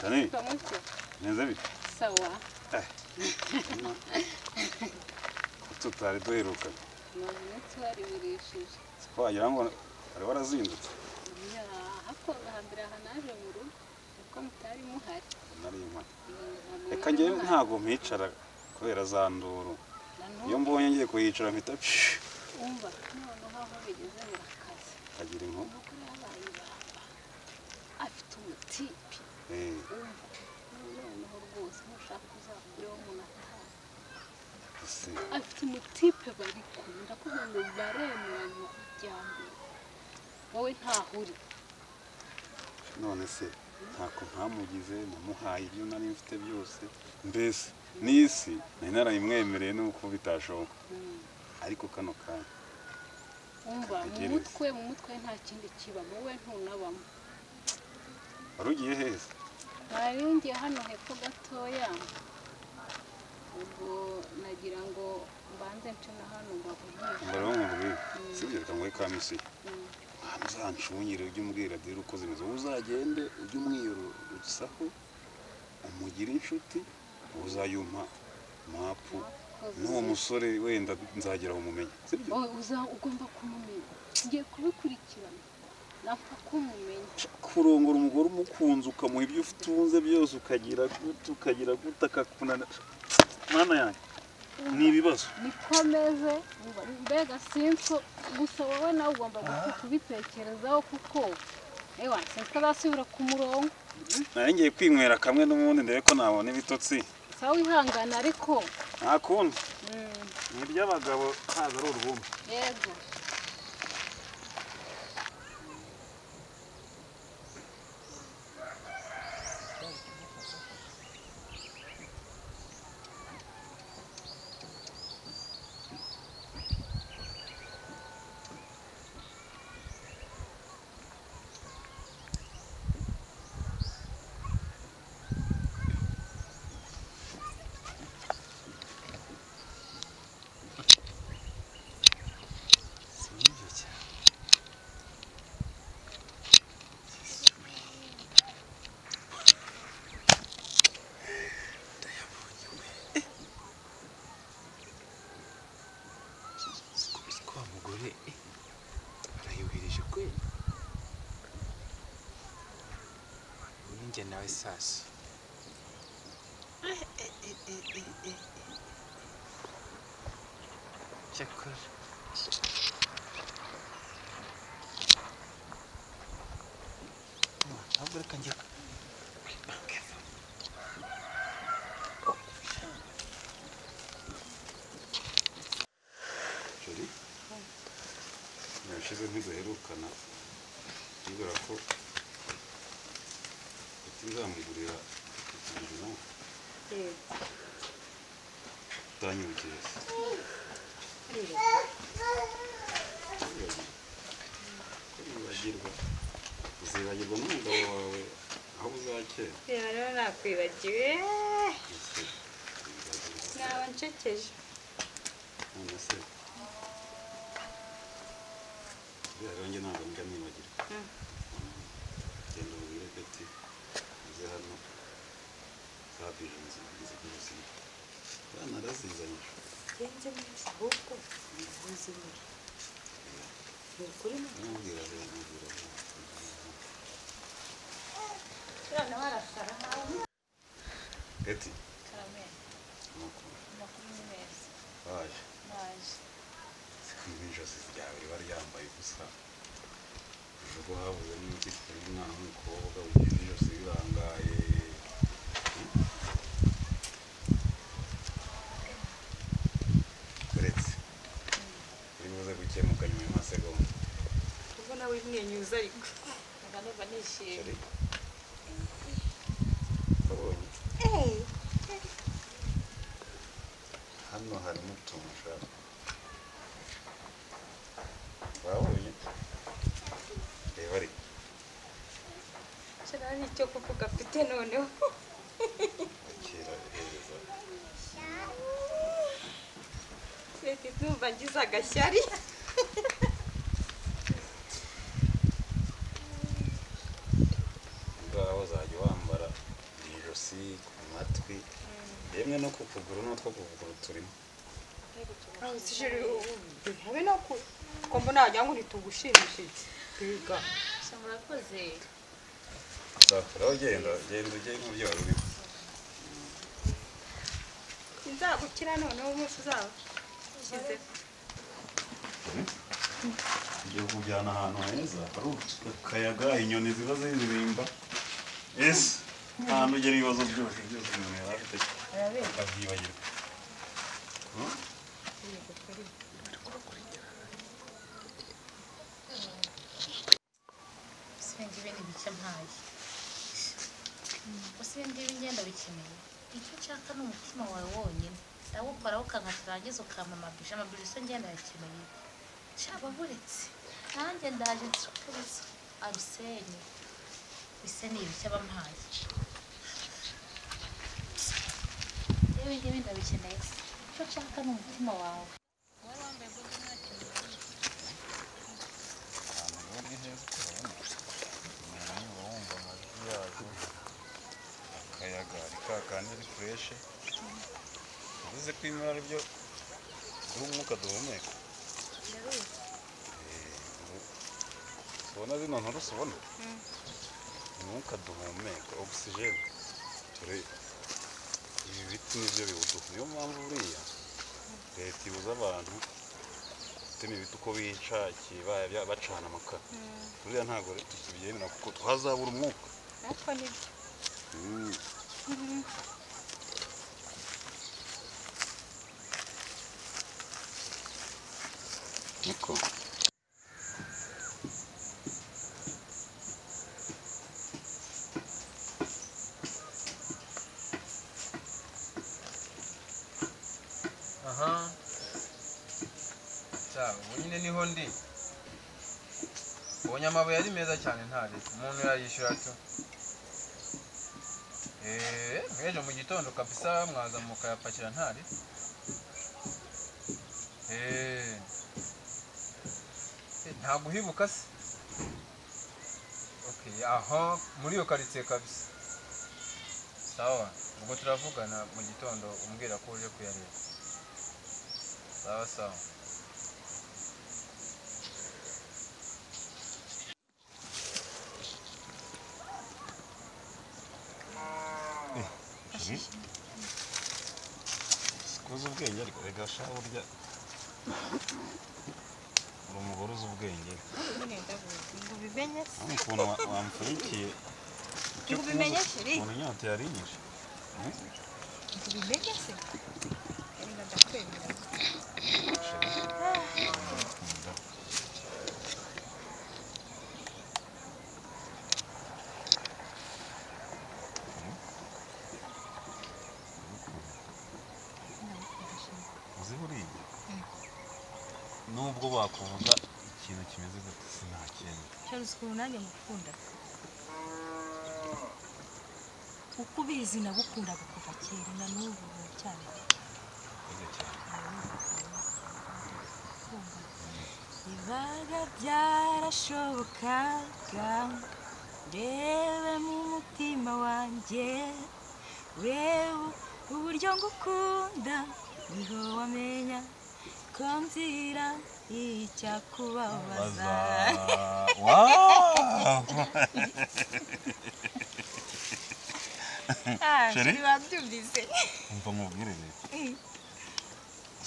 Tani. Kamuke. Neza bite? Sawa. Tutari duheruka. None twari birishije. Twagira ngo ari warazindutse. Ya, hako hambere hanaje mu rugo. Uko mutari muhari. Nari impari. Reka ngiye ntago mpicara kubera za nduru. Iyo mbonye ngiye kuyicara mpita umva none aho bigeze birakaze. Agira inko. Afite umutipi. Noneho rwose ntushaka kuzakureho umuntu ataha. Afite umutipe bari kunda ko ngo baremeranya ijyambere. Wowe ntahuri. None se ntako ntamugize namuhaye ibyo nari mfite byose mbese n'isi nari narayimwemereye nuko bitashoboka ariko kano kanya umva mu mutwe nta kindi kiba wowe ntunabamo warugiye heza naringiye hano hepfo gatoya ubwo nagira ngo mbanze ncana hano mbabwire sibyo reka ngo ikamisi nzancungire ujye umbwira dore uko zimeze uzagende ujye umwiyorosaho umugira inshuti uzayumpa mapu n'uwo musore wenda nzageraho umumenya sibyo ugomba kumumenya ngiye kubikurikirana napfa kumumenya kurongora umugore umukunzi ukamuha ibyo ufite utunze byose ukagira gute akakunana mwana yanjye ni ibibazo niko ameze mbega sinso gusa wowe nawe ugomba kubitekerezaho kuko ewa sinko azasubira ku murongo nari ngiye kwinywera kamwe n'ubundi ndebe ko nabona ibitotsi sawa ihangana ariko nta kundi ni iby'abagabo ntago ari urwumva yego nawe sasa cyakora ntabwo reka njye Jori nashize ntiduherukana nibwira ko nzamugurira ibintu utanyibukije uzibagirwa n'umugabo wawe aho uzakera rero nakwibagiwe naba ncekeje none se rero njye ntabwo njya nibagirwa genda ubwire Betty uze hano zabije nziza by'ubuzima bana arazizanye genze neza ahubwo ubuzima ni ukuri namubwira rero Rana warasara nawe Betty karame makuru ni meza baje naje ijosi ryawe riba ryambaye gusa ubwo habuze n'iki kuri umwana w'umukobwa ugira ijosi rirangaye uretse uri buze gukemuka nyuma y'amasegonda kuko nawe imwenyuza ariko numva nishimye babonye hano harimo utuntu ushaka wabonye reba ariko kera ari icyo kuvuga afite noneho kera hereza leta ndumva ngize agashyari ngaho zajya rimwe no kukuguru n'utwo kukuguru turimo aho sijeri habe nako ko mbona wagira ngo ntitugushimishije biga murakoze safura ugenda ujye mu byo wari nzagukira noneho umunsi uzaba ushyize ugiye kujyana ahantu heza hari akayaga inyoni ziba ziririmba ese ahantu ugera ibibazo byose umuntu yari afite akabyibagirwa ngibi ni bike mpaye gusa ibi ngibi ngenda bikeneye icyo nshaka ni umutima wawe wonyine ndawukoraho ukankaturangiza ukampamabisha amabisha se ngenda yakeneye shaba buretse nanjye ndaje nsukubiza arusenye bise ni ibike bampaye ibi ngibi ndabikeneye icyo nshaka ni umutima wawe wowe wambaye boga akayaga ari kakandi ari fureshe uvuze ko imvura ari byo duha umwuka duhumeka ubona zino nturusu ubona umwuka duhumeka ogisijeni turi ibi biti nibyo biwuduha niyo mpamvu buriya leta ibuza abantu gutema ibiti uko bishakiye bacana amakara buriya ntabwo tukibyemera kuko twazabura umwuka natwe nibyo niko aha cyangwa ubu nyine niho ndi ubonye amabuye ari meza cyane ntari umuntu yayishyura ati nk'ejo mu gitondo kabisa mwaza mukayapakira ntari ntabwo uhibuka se aho muri iyo karitsiye kabisa sawa ubwo turavugana mu gitondo umbwira ko uje kuyareba sawa sawa sikuzi ubwenge ariko reka sha burya uri umugore uzi ubwenge ngo bimenye se ukuntu wamfurikiye ngo bimenye sheri ukuntu inyota yari inyishe ngo bimenye se reka ndakwemera uzi buriya nubwo bakuvuga ikintu kimeze gute sinakenda cyane ukuntu nanjye mukunda uko ubizi nagukundaga kuva kera na n'ubu cyane bibaga byarashobokaga rebe mu mutima wanjye urebe uburyo ngukunda niho wamenya ko nzira icyakubabaza Sheri wabyumvise umva mubwire rero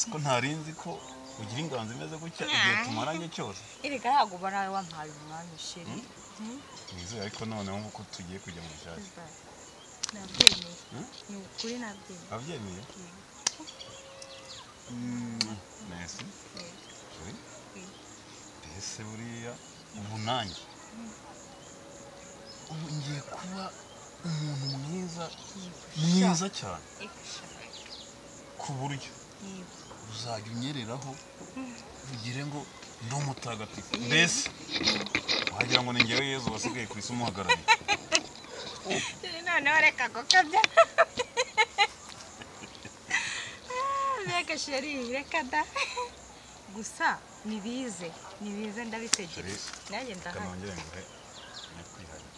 siko ntarinzi ko ugira inganzo imeze gutya igihe tumaranye cyose erega ntabwo barawe wampaye umwanya sheri nizere ariko noneho nk'uko tugiye kujya mu bishaje nabyemeye ni ukuri nabyemeye wabyemeye nese mbese buriya ubu nanjye ubu ngiye kuba umuntu mwiza cyane ku buryo uzajya unyereraho ugire ngo ndi umutagatifu mbese wagira ngo ni njyewe Yezu wasigaye ku isi umuhagarariye noneho reka gukabya reka sheri reka da gusa nibize ndabitegereje nanjye ndahari kanongere nguhe nyakwiharira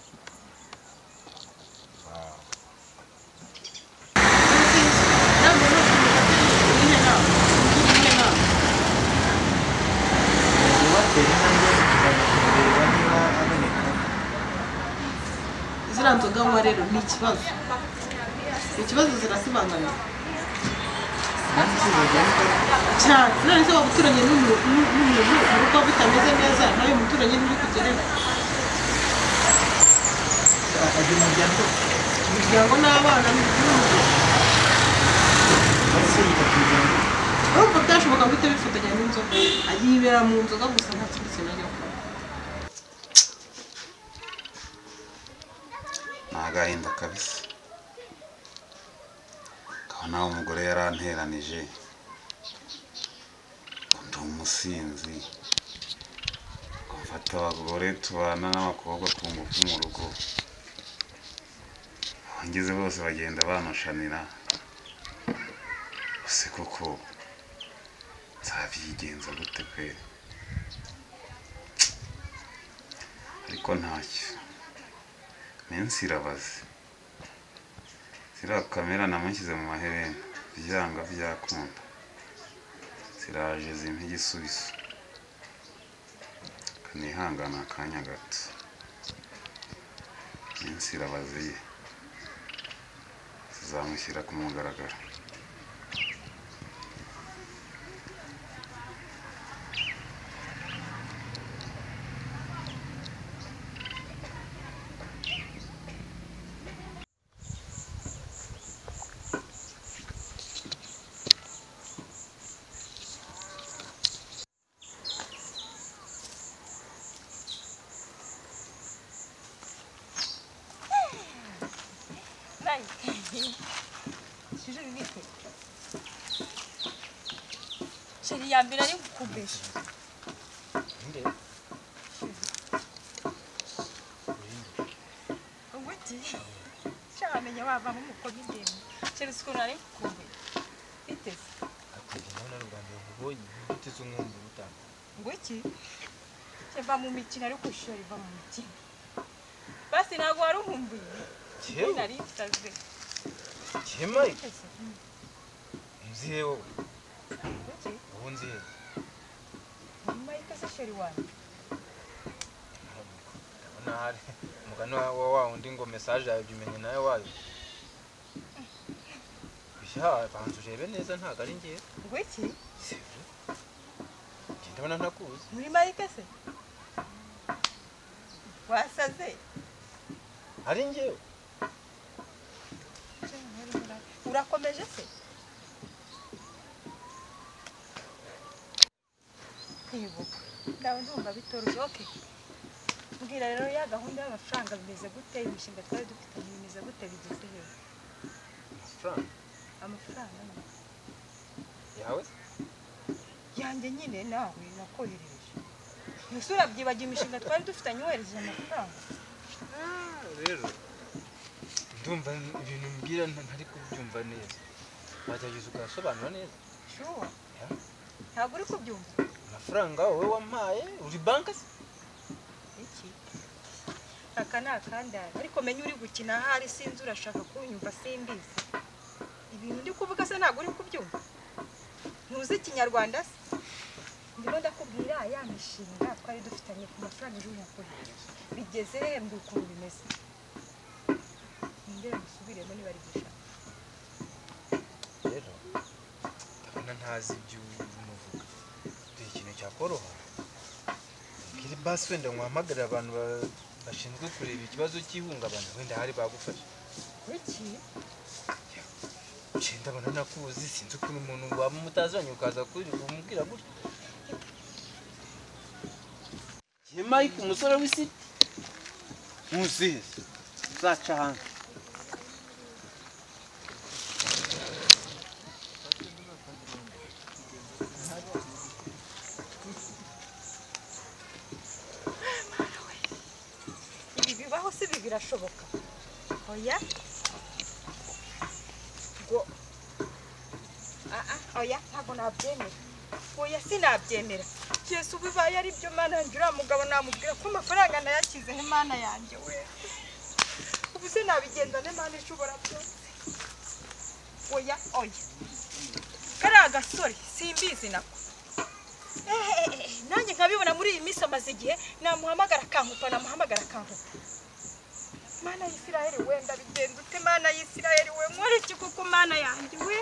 rero ni ikibazo zirasibangana cyane none se wabuturanye n'umuntu mu rugo bitameze neza nayo muturanye n'uri kugerera akaje umuryango n'abana n'urugo urumva byashoboka guhita bifatanya n'inzoga ayibera mu nzoga gusa nta kindi kintu ajya gukora agahinda kabisa kabona umugore yaranteranije ndi umusinzi mfata abagore tubana n'abakobwa ku ngufu mu rugo ngeze bose bagenda banoshanira ese koko nzabyigenza gute pe ariko ntacyo minsi irabaze ziriya kamera namushyize mu maherena byanga byakunda ziraje zimpa igisubizo kanihangana akanya gato minsi irabaze ye zizamushyira ku mugaragaro Sheri ya mbere ari gukubesha. Nde? Ubuti. Cyamenye wava mu mukozi ndende. Sheri sikora ari gukubesha. Iteze. Ati none ruganda ubonye biteze umwumbu utanga. Ngo iki? Cyeva mu mikino ari kushora iva mu mikino. Basi ntago wari umumbuye. Cyewe nari saze. Chema mzee wowe ubu nzihe Mike se sheri wanjye nahari mugano wa undi ngo message yawe bimenye nayo wayo bisha bantu urebe neza ntago ari ngiye ngo iki ndabona ntakuzi muri Mike se wasaze ari ngiye urakomeje se Yego ndawe ndumva bitoroshye okay mbwira rero ya gahunda y'amafaranga bimeze gute imishinga twari dufite bimeze gute bigeze he amafaranga yawe yanjye nyine nawe nakohereje Yusura byibagiye imishinga twari dufitanye wohereje amafaranga rero ndumva ibintu mbwira ntari kubyumva neza wajyagize ugasobanura neza sure ntabwo uri kubyumva amafaranga wowe wampaye uri banka se iki aka ni akandara ariko menya uri gukina hari sinzi urashaka kunyumva simbizi ibintu ndi kuvuga se ntabwo uri kubyumva ntuzi ikinyarwanda se ndimo ndakubwira ya mishinga twari dufitanye ku mafaranga ejo nakohereje bigeze he mbwira ukuntu bimeze ndere musubiremo niba ari gishaka rero ndabona ntazi ibyo umuvuga ikintu cyakoroha kiri basi wenda nkwamagarira abantu bashinzwe kureba ikibazo cy'ihungabana wenda hari bagufasha iki ndabona nakuzi sinzi ukuntu umuntu waba mutazanye ukaza kumubwira gutya Mike umusore w'isiti muzihe zaca hanze bibaho si birashoboka oya go oya ntabwo nabyemera oya sinabyemera Yesu bibaye ari byo mana yanjye uriya mugabo namubwira ko amafaranga nayakizeho imana yanjye we ubu se nabigendane mana ishobora byose oya kariya gasore simbizi nako nanjye nkabibona muri iyi minsi amaze igihe namuhamagara akankupa mana y'Isiraheli wenda bigenze ute mana y'Isiraheli we nkora iki kuko mana yanjye we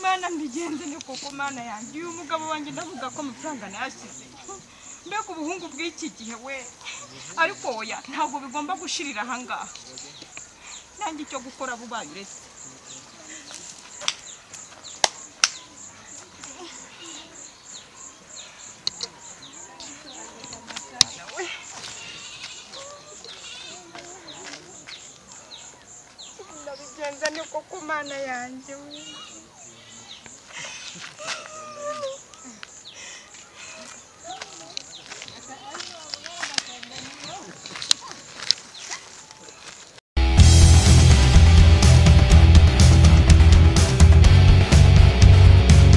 mana mbigenze ni kuko mana yanjye uyu mugabo wanjye ndavuga ko amafaranga nayasize mbega ubuhungu bw'iki gihe we ariko oya ntabwo bigomba gushirira ahangaha nanjye icyo gukora bubaye uretse ndabigenza ni kuko mana yanjye we